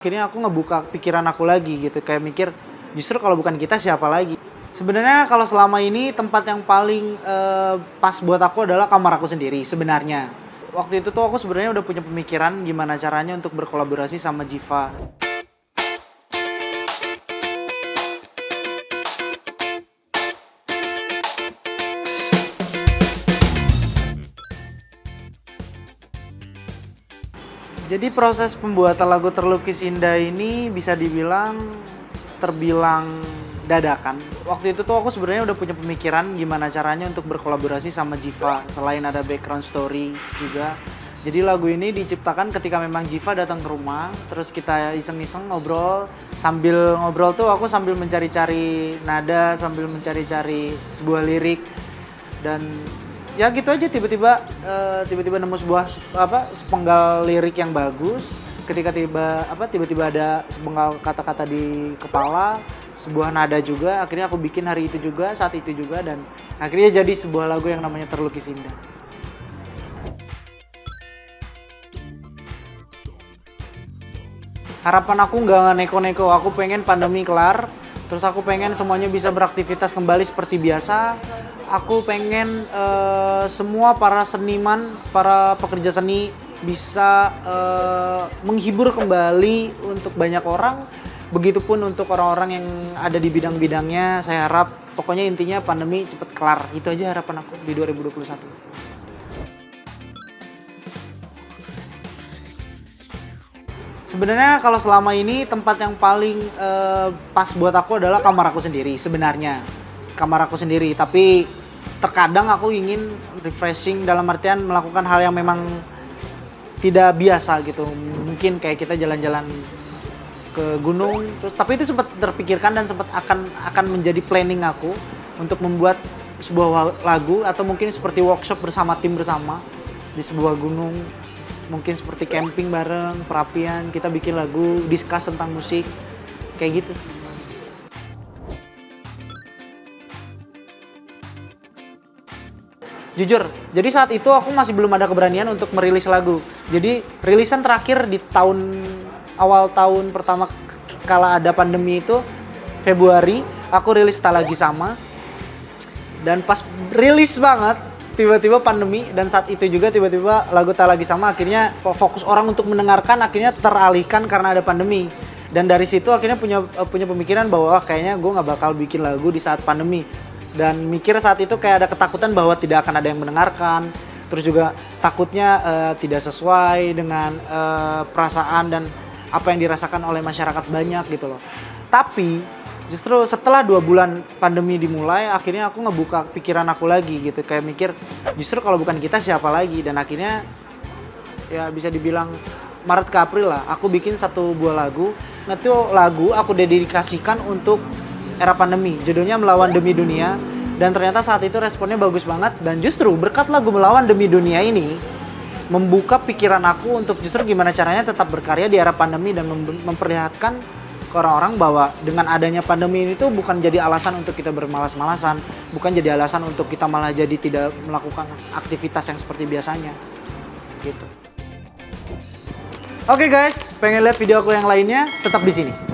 Akhirnya aku ngebuka pikiran aku lagi gitu, kayak mikir justru kalau bukan kita siapa lagi. Sebenarnya kalau selama ini tempat yang paling pas buat aku adalah kamar aku sendiri sebenarnya. Waktu itu tuh aku sebenarnya udah punya pemikiran gimana caranya untuk berkolaborasi sama Jiva. Jadi proses pembuatan lagu Terlukis Indah ini bisa dibilang terbilang dadakan. Waktu itu tuh aku sebenarnya udah punya pemikiran gimana caranya untuk berkolaborasi sama Jiva. Selain ada background story juga. Jadi lagu ini diciptakan ketika memang Jiva datang ke rumah. Terus kita iseng-iseng ngobrol. Sambil ngobrol tuh aku sambil mencari-cari nada, sambil mencari-cari sebuah lirik. Dan ya gitu aja tiba-tiba nemu sebuah sepenggal lirik yang bagus. Ketika tiba-tiba ada sepenggal kata-kata di kepala, sebuah nada juga, akhirnya aku bikin hari itu juga, saat itu juga, dan akhirnya jadi sebuah lagu yang namanya Terlukis Indah. Harapan aku nggak neko-neko, aku pengen pandemi kelar, terus aku pengen semuanya bisa beraktivitas kembali seperti biasa. Aku pengen semua para seniman, para pekerja seni bisa menghibur kembali untuk banyak orang. Begitupun untuk orang-orang yang ada di bidang-bidangnya. Saya harap pokoknya intinya pandemi cepet kelar. Itu aja harapan aku di 2021. Sebenarnya kalau selama ini tempat yang paling pas buat aku adalah kamar aku sendiri sebenarnya. Kamar aku sendiri, tapi terkadang aku ingin refreshing dalam artian melakukan hal yang memang tidak biasa gitu. Mungkin kayak kita jalan-jalan ke gunung, terus tapi itu sempat terpikirkan dan sempat akan menjadi planning aku untuk membuat sebuah lagu atau mungkin seperti workshop bersama tim bersama di sebuah gunung. Mungkin seperti camping bareng, perapian, kita bikin lagu, discuss tentang musik, kayak gitu. Jujur, jadi saat itu aku masih belum ada keberanian untuk merilis lagu. Jadi rilisan terakhir di awal tahun pertama kala ada pandemi itu, Februari, aku rilis Tak Lagi Sama. Dan pas rilis banget, tiba-tiba pandemi, dan saat itu juga tiba-tiba lagu Tak Lagi Sama akhirnya fokus orang untuk mendengarkan akhirnya teralihkan karena ada pandemi. Dan dari situ akhirnya punya pemikiran bahwa kayaknya gue nggak bakal bikin lagu di saat pandemi. Dan mikir saat itu kayak ada ketakutan bahwa tidak akan ada yang mendengarkan. Terus juga takutnya tidak sesuai dengan perasaan dan apa yang dirasakan oleh masyarakat banyak gitu loh. Tapi justru setelah 2 bulan pandemi dimulai, akhirnya aku ngebuka pikiran aku lagi gitu. Kayak mikir, justru kalau bukan kita siapa lagi. Dan akhirnya ya bisa dibilang Maret ke April lah, aku bikin satu buah lagu. Nah itu lagu aku dedikasikan untuk era pandemi. Judulnya Melawan Demi Dunia. Dan ternyata saat itu responnya bagus banget. Dan justru berkat lagu Melawan Demi Dunia ini, membuka pikiran aku untuk justru gimana caranya tetap berkarya di era pandemi dan memperlihatkan ke orang-orang bahwa dengan adanya pandemi ini tuh bukan jadi alasan untuk kita bermalas-malasan, bukan jadi alasan untuk kita malah jadi tidak melakukan aktivitas yang seperti biasanya gitu. Oke guys, pengen lihat video aku yang lainnya? Tetap di sini.